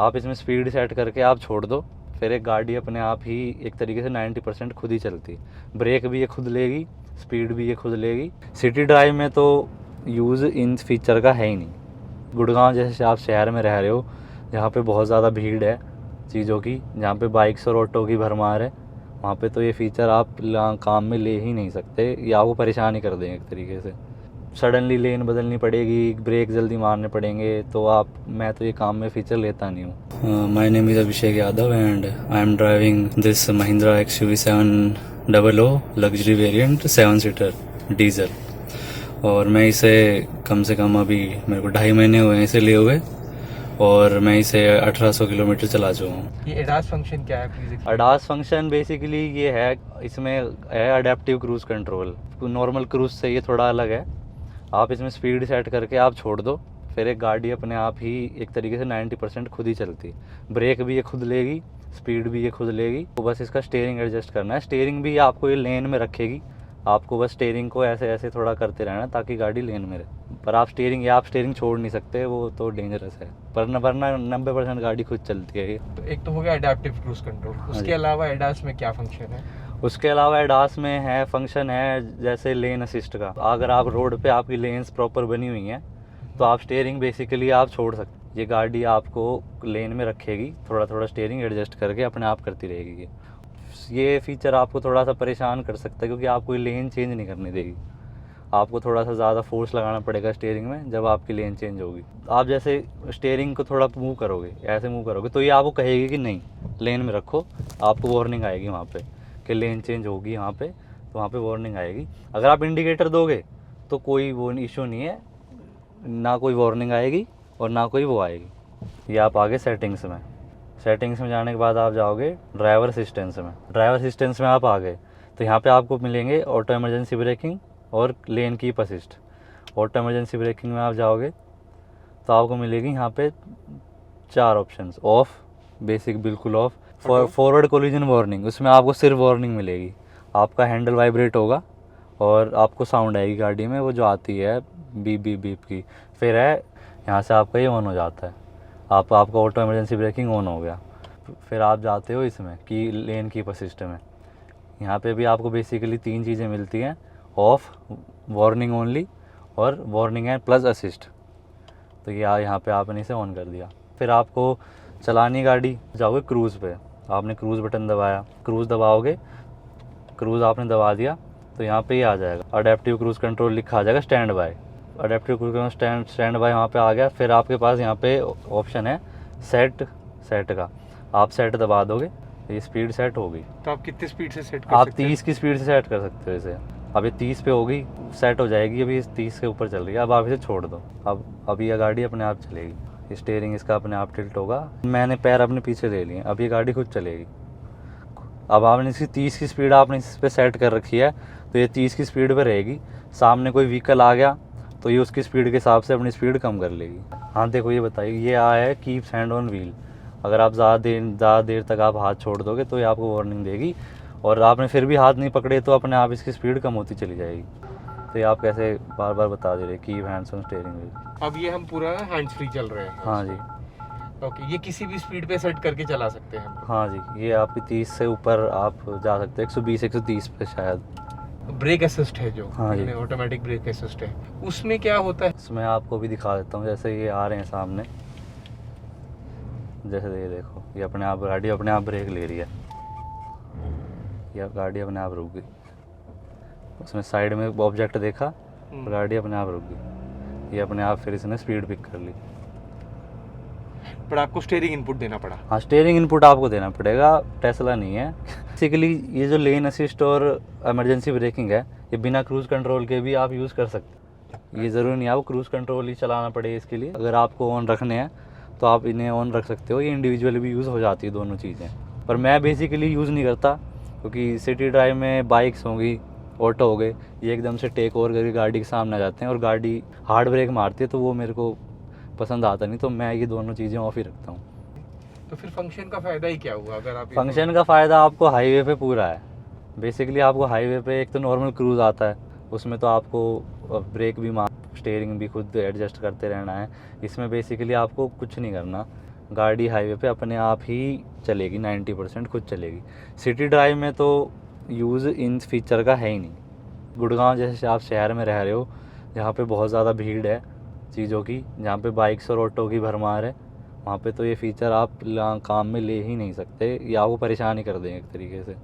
आप इसमें speed set करके आप छोड़ दो, फिर एक गाड़ी अपने आप ही एक तरीके से 90% खुद ही चलती है। ब्रेक भी ये खुद लेगी, स्पीड भी ये खुद लेगी। सिटी ड्राइव में तो यूज़ इन फीचर का है ही नहीं। गुड़गांव जैसे आप शहर में रह रहे हो, जहाँ पे बहुत ज़्यादा भीड़ है चीज़ों की, जहाँ पे बाइक्स और ऑटो की भरमार है, वहाँ पे तो ये फ़ीचर आप काम में ले ही नहीं सकते, या आपको परेशान ही कर देंगे एक तरीके से। सडनली लेन बदलनी पड़ेगी, ब्रेक जल्दी मारने पड़ेंगे, तो मैं तो ये काम में फ़ीचर लेता नहीं हूँ। My name is Abhishek Yadav and I am driving this Mahindra XUV 700 luxury variant 7 seater diesel. और मैं इसे कम से कम अभी मेरे को 2.5 महीने हुए हैं इसे लिए हुए, और मैं इसे 1800 किलोमीटर चला चुका हूँ। ये एडास फंक्शन क्या है प्लीज? एडास फंक्शन बेसिकली ये है, इसमें है adaptive cruise control. Normal cruise से ये थोड़ा अलग है। आप इसमें स्पीड सेट करके आप छोड़ दो, फिर एक गाड़ी अपने आप ही एक तरीके से 90% खुद ही चलती। ब्रेक भी ये खुद लेगी, स्पीड भी ये खुद लेगी। तो बस इसका स्टीयरिंग एडजस्ट करना है। स्टीयरिंग भी आपको ये लेन में रखेगी, आपको बस स्टीयरिंग को ऐसे ऐसे थोड़ा करते रहना ताकि गाड़ी लेन में रहे। पर आप स्टीयरिंग छोड़ नहीं सकते, वो तो डेंजरस है। वरना 90% गाड़ी खुद चलती है ये। तो एक तो हो गया एडेप्टिव क्रूज कंट्रोल, उसके अलावा एडास में क्या फंक्शन है? उसके अलावा एडास में है फंक्शन है जैसे लेन असिस्ट का। अगर आप रोड पे आपकी लेन्स प्रॉपर बनी हुई हैं तो आप स्टीयरिंग बेसिकली आप छोड़ सकते। ये गाड़ी आपको लेन में रखेगी, थोड़ा थोड़ा स्टीयरिंग एडजस्ट करके अपने आप करती रहेगी। ये फीचर आपको थोड़ा सा परेशान कर सकता है क्योंकि आपको लेन चेंज नहीं करने देगी। आपको थोड़ा सा ज़्यादा फोर्स लगाना पड़ेगा स्टीयरिंग में जब आपकी लेन चेंज होगी। आप जैसे स्टीयरिंग को थोड़ा मूव करोगे, ऐसे मूव करोगे, तो ये आपको कहेगी कि नहीं लेन में रखो। आपको वार्निंग आएगी वहाँ पे कि लेन चेंज होगी यहाँ पे, तो वहाँ पे वार्निंग आएगी। अगर आप इंडिकेटर दोगे तो कोई वो इशू नहीं है, ना कोई वार्निंग आएगी और ना कोई वो आएगी। ये आप आगे सेटिंग्स में जाने के बाद आप जाओगे ड्राइवर असिस्टेंस में। ड्राइवर असिस्टेंस में आप आ गए तो यहाँ पे आपको मिलेंगे ऑटो इमरजेंसी ब्रेकिंग और lane keep assist. Auto emergency breaking में आप जाओगे तो आपको मिलेगी यहाँ पे 4 ऑप्शंस। ऑफ, बेसिक बिल्कुल ऑफ। फॉरवर्ड कोलिजन वार्निंग, उसमें आपको सिर्फ वार्निंग मिलेगी। आपका हैंडल वाइब्रेट होगा और आपको साउंड आएगी गाड़ी में, वो जो आती है बीप बीप बीप की। फिर है यहाँ से आपका ये ऑन हो जाता है, आपका ऑटो इमरजेंसी ब्रेकिंग ऑन हो गया। फिर आप जाते हो इसमें कि लेन कीप असिस्ट में। यहाँ पे भी आपको बेसिकली 3 चीज़ें मिलती हैं, ऑफ, वार्निंग ओनली और वार्निंग एंड प्लस असिस्ट। तो ये यहाँ पे आपने इसे ऑन कर दिया। फिर आपको चलानी गाड़ी, जाओगे क्रूज़ पे, आपने क्रूज़ बटन दबाया, क्रूज़ दबाओगे, क्रूज़ आपने दबा दिया तो यहाँ पे ये आ जाएगा अडेप्टिव क्रूज़ कंट्रोल लिखा आ जाएगा stand by. Adaptive cruise control stand by वहाँ पे आ गया। फिर आपके पास यहाँ पे ऑप्शन है सेट का, आप सेट दबा दोगे, ये स्पीड सेट होगी। तो आप कितनी स्पीड से सेट कर आप सकते हैं? 30 की स्पीड से सेट कर सकते हो इसे। अब ये 30 पे होगी, सेट हो जाएगी। अभी 30 के ऊपर चल रही है, अब आप इसे छोड़ दो। अब ये गाड़ी अपने आप चलेगी। स्टीयरिंग इसका अपने आप टिल्ट होगा। मैंने पैर अपने पीछे ले लिए, अब ये गाड़ी खुद चलेगी। अब आपने इसकी 30 की स्पीड आपने इस पर सेट कर रखी है तो ये 30 की स्पीड पर रहेगी। सामने कोई व्हीकल आ गया तो ये उसकी स्पीड के हिसाब से अपनी स्पीड कम कर लेगी। हाँ देखो, ये बताइए, ये आया है कीप्स हैंड ऑन व्हील। अगर आप ज़्यादा देर तक आप हाथ छोड़ दोगे तो ये आपको वार्निंग देगी, और आपने फिर भी हाथ नहीं पकड़े तो अपने आप इसकी स्पीड कम होती चली जाएगी। तो ये आप कैसे बार बार बता दे रहे keep hands on steering wheel. अब ये हम पूरा हैंड्स फ्री चल रहे हैं? हाँ जी। ओके, ये किसी भी स्पीड पे सेट करके चला सकते हैं हम? हाँ जी, ये आपकी 30 से ऊपर आप जा सकते हैं, 120 130 पे शायद। ब्रेक असिस्ट है जो, हाँ जी, ऑटोमेटिक ब्रेक असिस्ट है, उसमें क्या होता है? इसमें आपको भी दिखा देता हूँ। जैसे ये आ रहे हैं सामने, जैसे ये देखो, ये अपने आप गाड़ी अपने आप ब्रेक ले रही है, या गाड़ी अपने आप रुक गई। उसमें साइड में ऑब्जेक्ट देखा और गाड़ी अपने आप रुक गई। ये अपने आप फिर इसने स्पीड पिक कर ली। पर आपको स्टीयरिंग इनपुट देना पड़ा? हाँ, स्टीयरिंग इनपुट आपको देना पड़ेगा, टेस्ला नहीं है। बेसिकली ये जो लेन असिस्ट और इमरजेंसी ब्रेकिंग है, ये बिना क्रूज़ कंट्रोल के भी आप यूज़ कर सकते। ये ज़रूरी नहीं है आपको क्रूज़ कंट्रोल ही चलाना पड़े इसके लिए। अगर आपको ऑन रखने हैं तो आप इन्हें ऑन रख सकते हो। ये इंडिविजुअली भी यूज़ हो जाती है दोनों चीज़ें, पर मैं बेसिकली यूज़ नहीं करता क्योंकि सिटी ड्राइव में बाइक्स होंगी, ऑटो हो गए, ये एकदम से टेक ओवर करके गाड़ी के सामने आ जाते हैं और गाड़ी हार्ड ब्रेक मारती है, तो वो मेरे को पसंद आता नहीं। तो मैं ये दोनों चीज़ें ऑफ ही रखता हूँ। तो फिर फंक्शन का फ़ायदा ही क्या हुआ अगर आप? फंक्शन का फ़ायदा आपको हाईवे पे पूरा है। बेसिकली आपको हाईवे पे एक तो नॉर्मल क्रूज़ आता है, उसमें तो आपको ब्रेक भी मार, स्टीयरिंग भी खुद एडजस्ट करते रहना है। इसमें बेसिकली आपको कुछ नहीं करना, गाड़ी हाईवे पे अपने आप ही चलेगी, 90% खुद चलेगी। सिटी ड्राइव में तो यूज़ इन फीचर का है ही नहीं। गुड़गांव जैसे आप शहर में रह रहे हो, जहाँ पे बहुत ज़्यादा भीड़ है चीज़ों की, जहाँ पे बाइक्स और ऑटो की भरमार है, वहाँ पे तो ये फ़ीचर आप काम में ले ही नहीं सकते, या वो परेशान ही कर देंगे एक तरीके से।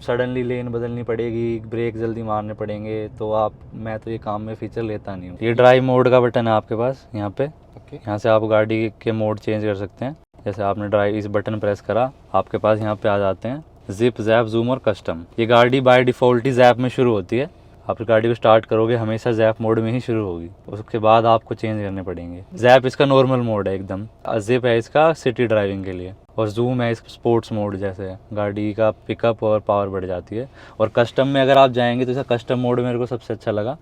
सडनली लेन बदलनी पड़ेगी, ब्रेक जल्दी मारने पड़ेंगे, तो मैं तो ये काम में फ़ीचर लेता नहीं हूँ। ये ड्राइव मोड का बटन है आपके पास यहाँ पे, यहाँ से आप गाड़ी के मोड चेंज कर सकते हैं। जैसे आपने ड्राइव इस बटन प्रेस करा, आपके पास यहाँ पे आ जाते हैं जिप, जैप, जूम और कस्टम। ये गाड़ी बाय डिफ़ॉल्ट ही जैप में शुरू होती है। आप गाड़ी को स्टार्ट करोगे हमेशा जैप मोड में ही शुरू होगी, उसके बाद आपको चेंज करने पड़ेंगे। जैप इसका नॉर्मल मोड है एकदम, जिप है इसका सिटी ड्राइविंग के लिए, और जूम है इसका स्पोर्ट्स मोड, जैसे गाड़ी का पिकअप और पावर बढ़ जाती है। और कस्टम में अगर आप जाएंगे तो इसका कस्टम मोड मेरे को सबसे अच्छा लगा।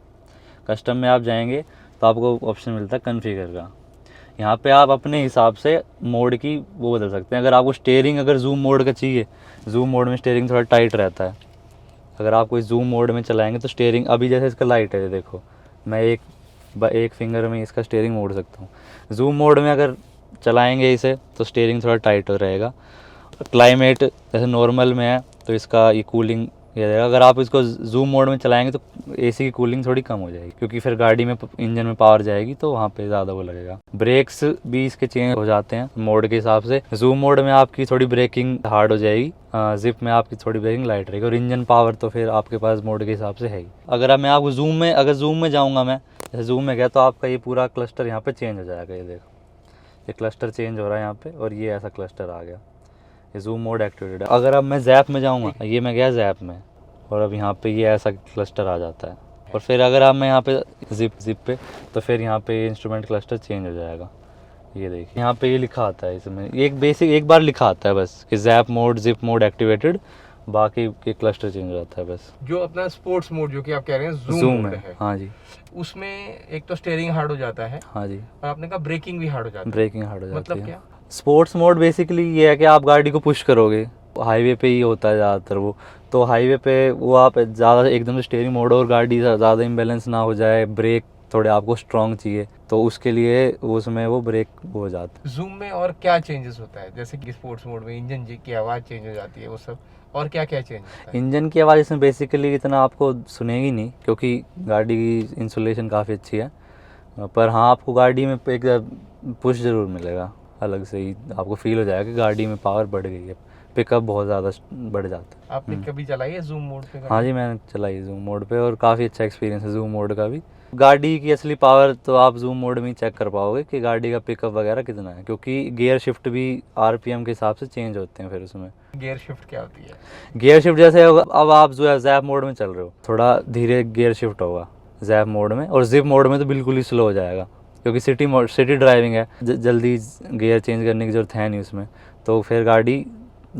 कस्टम में आप जाएंगे तो आपको ऑप्शन मिलता है कॉन्फ़िगर का। यहाँ पे आप अपने हिसाब से मोड की वो बदल सकते हैं। अगर आपको स्टीयरिंग अगर जूम मोड का चाहिए, जूम मोड में स्टीयरिंग थोड़ा टाइट रहता है। अगर आप कोई जूम मोड में चलाएंगे तो स्टीयरिंग, अभी जैसे इसका लाइट है देखो, मैं एक फिंगर में इसका स्टीयरिंग मोड़ सकता हूँ। जूम मोड में अगर चलाएंगे इसे तो स्टीयरिंग थोड़ा टाइट हो रहेगा। क्लाइमेट जैसे नॉर्मल में है तो इसका ये कूलिंग ये रहेगा। अगर आप इसको जूम मोड में चलाएंगे तो एसी की कूलिंग थोड़ी कम हो जाएगी, क्योंकि फिर गाड़ी में इंजन में पावर जाएगी तो वहाँ पे ज़्यादा वो लगेगा। ब्रेक्स भी इसके चेंज हो जाते हैं मोड के हिसाब से। जूम मोड में आपकी थोड़ी ब्रेकिंग हार्ड हो जाएगी, जिप में आपकी थोड़ी ब्रेकिंग लाइट रहेगी, और इंजन पावर तो फिर आपके पास मोड के हिसाब से है ही। अगर मैं आपको जूम में जाऊँगा, मैं जैसे जूम में गया तो आपका ये पूरा क्लस्टर यहाँ पे चेंज हो जाएगा। ये देखो, ये क्लस्टर चेंज हो रहा है यहाँ पे, और ये ऐसा क्लस्टर आ गया, ये जूम मोड एक्टिवेटेड है। अगर अब मैं जैप में जाऊँगा, ये मैं गया जैप में, और अब यहाँ पे ये ऐसा क्लस्टर आ जाता है। और फिर अगर आप मैं यहाँ पे जिप पे, तो फिर यहाँ पे इंस्ट्रूमेंट क्लस्टर चेंज हो जाएगा। ये देखिए यहाँ पे ये लिखा आता है, इसमें एक बार लिखा आता है बस कि JAP mode, zip mode activated, बाकी के क्लस्टर चेंज हो जाता है बस। जो अपना स्पोर्ट्स मोड जो कि आप कह रहे हैं जूम है, हाँ जी, उसमें एक तो स्टीयरिंग हार्ड हो जाता है, हाँ जी, और आपने कहा ब्रेकिंग भी हार्ड हो जाता है। ब्रेकिंग हार्ड हो जाती मतलब है। क्या? स्पोर्ट्स मोड बेसिकली ये है कि आप गाड़ी को पुश करोगे, हाईवे पे ही होता है ज़्यादातर वो, तो हाईवे पे वो आप ज़्यादा एकदम से स्टीयरिंग मोड और गाड़ी ज़्यादा इम्बेलेंस ना हो जाए, ब्रेक थोड़े आपको स्ट्रॉन्ग चाहिए, तो उसके लिए उसमें वो ब्रेक हो जाता है। जूम में और क्या चेंजेस होता है? जैसे कि स्पोर्ट्स मोड में इंजन की आवाज़ चेंज हो जाती है, वो सब, और क्या क्या चेंज होता है? इंजन की आवाज़ इसमें बेसिकली इतना आपको सुनेगी नहीं, क्योंकि गाड़ी की इंसुलेशन काफ़ी अच्छी है, पर हाँ आपको गाड़ी में एक पुश ज़रूर मिलेगा, अलग से ही आपको फील हो जाएगा कि गाड़ी में पावर बढ़ गई है, पिकअप बहुत ज़्यादा बढ़ जाता है। आपने कभी चलाई है जूम मोड पे? हाँ जी, मैंने चलाई जूम मोड पे, और काफ़ी अच्छा एक्सपीरियंस है जूम मोड का भी। गाड़ी की असली पावर तो आप जूम मोड में ही चेक कर पाओगे कि गाड़ी का पिकअप वगैरह कितना है, क्योंकि गियर शिफ्ट भी आरपीएम के हिसाब से चेंज होते हैं फिर उसमें। गियर शिफ्ट क्या होती है? गियर शिफ्ट जैसे अब आप जो है जैप मोड में चल रहे हो, थोड़ा धीरे गियर शिफ्ट होगा जैप मोड में, और जिप मोड में तो बिल्कुल ही स्लो हो जाएगा, क्योंकि सिटी ड्राइविंग है, जल्दी गियर चेंज करने की ज़रूरत है नहीं उसमें, तो फिर गाड़ी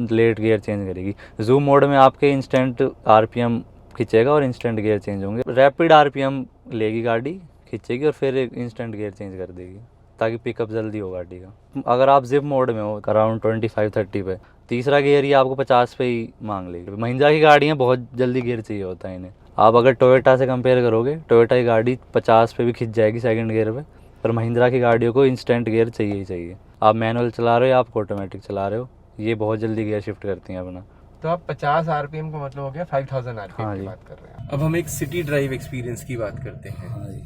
लेट गियर चेंज करेगी। जूम मोड में आपके इंस्टेंट आरपीएम खींचेगा और इंस्टेंट गियर चेंज होंगे, रैपिड आरपीएम लेगी गाड़ी, खींचेगी और फिर इंस्टेंट गियर चेंज कर देगी, ताकि पिकअप जल्दी हो गाड़ी का। अगर आप जिप मोड में हो अराउंड 25-30 पे, तीसरा गियर ही आपको 50 पे ही मांग लेगी। महिंद्रा की गाड़ियाँ बहुत जल्दी गियर चाहिए होता है इन्हें। आप अगर टोयोटा से कंपेयर करोगे, टोयोटा की गाड़ी 50 पे भी खिंच जाएगी सेकंड गियर पे, पर महिंद्रा की गाड़ियों को इंस्टेंट गियर चाहिए ही चाहिए। आप मैनुअल चला रहे हो या आप ऑटोमेटिक चला रहे हो, ये बहुत जल्दी गियर शिफ्ट करती हैं अपना। तो आप 50 आरपीएम का मतलब हो गया 5000 आरपीएम हाँ की जी। बात कर रहे हैं। अब हम एक सिटी ड्राइव एक्सपीरियंस की बात करते हैं। हाँ जी,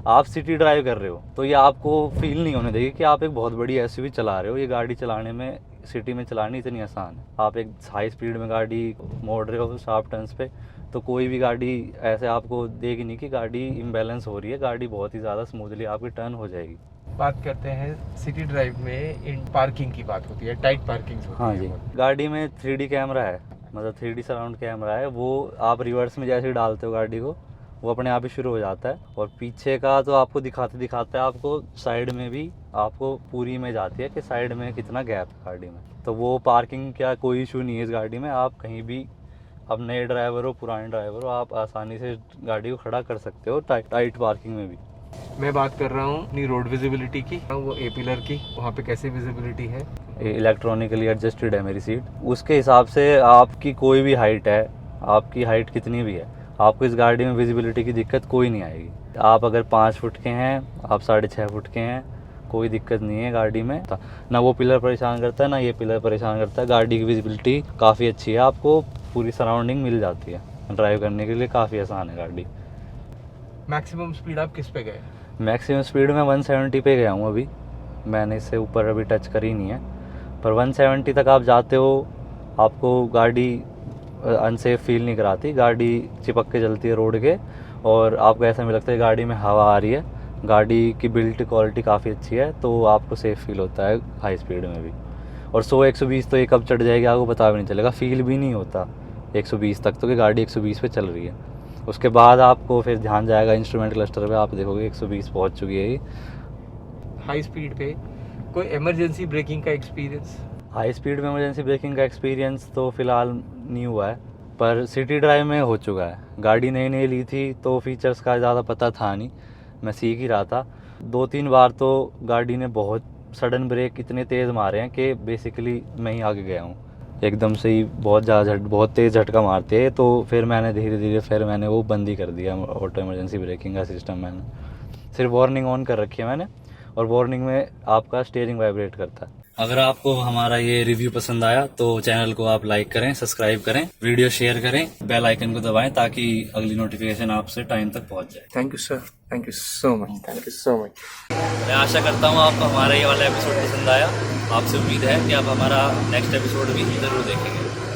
आप सिटी ड्राइव कर रहे हो तो ये आपको फील नहीं होने देगी कि आप एक बहुत बड़ी एसयूवी चला रहे हो। ये गाड़ी चलाने में, सिटी में चलानी इतनी आसान है। आप एक हाई स्पीड में गाड़ी मोड़ रहे हो शार्प टर्न्स पे, तो कोई भी गाड़ी ऐसे आपको देगी नहीं कि गाड़ी इम्बैलेंस हो रही है। गाड़ी बहुत ही ज़्यादा स्मूथली आपकी टर्न हो जाएगी। बात करते हैं सिटी ड्राइव में इन पार्किंग की बात होती है, टाइट पार्किंग होती हाँ है। जी, गाड़ी में 3D कैमरा है, मतलब 3D सराउंड कैमरा है। वो आप रिवर्स में जैसे ही डालते हो गाड़ी को, वो अपने आप ही शुरू हो जाता है। और पीछे का तो आपको दिखाता है, आपको साइड में भी आपको पूरी में जाती है कि साइड में कितना गैप है गाड़ी में। तो वो पार्किंग का कोई इशू नहीं है इस गाड़ी में। आप कहीं भी, अब नए ड्राइवर हो पुराने ड्राइवर हो, आप आसानी से गाड़ी को खड़ा कर सकते हो टाइट पार्किंग में भी। मैं बात कर रहा हूँ अपनी रोड विजिबिलिटी की, वो ए पिलर की, वहाँ पे कैसे विजिबिलिटी है? इलेक्ट्रॉनिकली एडजस्टेड है मेरी सीट, उसके हिसाब से आपकी कोई भी हाइट है, आपकी हाइट कितनी भी है, आपको इस गाड़ी में विजिबिलिटी की दिक्कत कोई नहीं आएगी। आप अगर 5 फुट के हैं, आप 6.5 फुट के हैं, कोई दिक्कत नहीं है गाड़ी में, ना वो पिलर परेशान करता है ना ये पिलर परेशान करता है। गाड़ी की विजिबिलिटी काफ़ी अच्छी है, आपको पूरी सराउंडिंग मिल जाती है, ड्राइव करने के लिए काफ़ी आसान है गाड़ी। मैक्सिमम स्पीड आप किस पे गए? मैक्सिमम स्पीड में 170 पे गया हूँ अभी, मैंने इससे ऊपर अभी टच करी नहीं है, पर 170 तक आप जाते हो, आपको गाड़ी अनसेफ फील नहीं कराती, गाड़ी चिपक के चलती है रोड के, और आपको ऐसा भी लगता है गाड़ी में हवा आ रही है। गाड़ी की बिल्ट क्वालिटी काफ़ी अच्छी है, तो आपको सेफ़ फील होता है हाई स्पीड में भी। और 100-120 तो ये कब चढ़ जाएगी आपको पता भी नहीं चलेगा, फील भी नहीं होता 120 तक तो कि गाड़ी 120 पे चल रही है। उसके बाद आपको फिर ध्यान जाएगा इंस्ट्रूमेंट क्लस्टर पे, आप देखोगे 120 पहुंच चुकी है ये। हाई स्पीड पे कोई इमरजेंसी ब्रेकिंग का एक्सपीरियंस? हाई स्पीड में इमरजेंसी ब्रेकिंग का एक्सपीरियंस तो फ़िलहाल नहीं हुआ है, पर सिटी ड्राइव में हो चुका है। गाड़ी नई नई ली थी तो फीचर्स का ज़्यादा पता था नहीं, मैं सीख ही रहा था। 2-3 बार तो गाड़ी ने बहुत सडन ब्रेक इतने तेज़ मारे हैं कि बेसिकली मैं ही आगे गया हूँ, एकदम से ही बहुत तेज़ झटका मारते हैं। तो फिर मैंने धीरे धीरे फिर मैंने वो बंद ही कर दिया, ऑटो इमरजेंसी ब्रेकिंग का सिस्टम। मैंने सिर्फ वार्निंग ऑन कर रखी है मैंने, और वार्निंग में आपका स्टीयरिंग वाइब्रेट करता है। अगर आपको हमारा ये रिव्यू पसंद आया तो चैनल को आप लाइक करें, सब्सक्राइब करें, वीडियो शेयर करें, बेल आइकन को दबाएं ताकि अगली नोटिफिकेशन आपसे टाइम तक पहुंच जाए। Thank you sir, thank you so much, thank you so much. मैं आशा करता हूँ आपको हमारा ये वाला एपिसोड पसंद आया। आपसे उम्मीद है कि आप हमारा नेक्स्ट एपिसोड भी जरूर देखेंगे।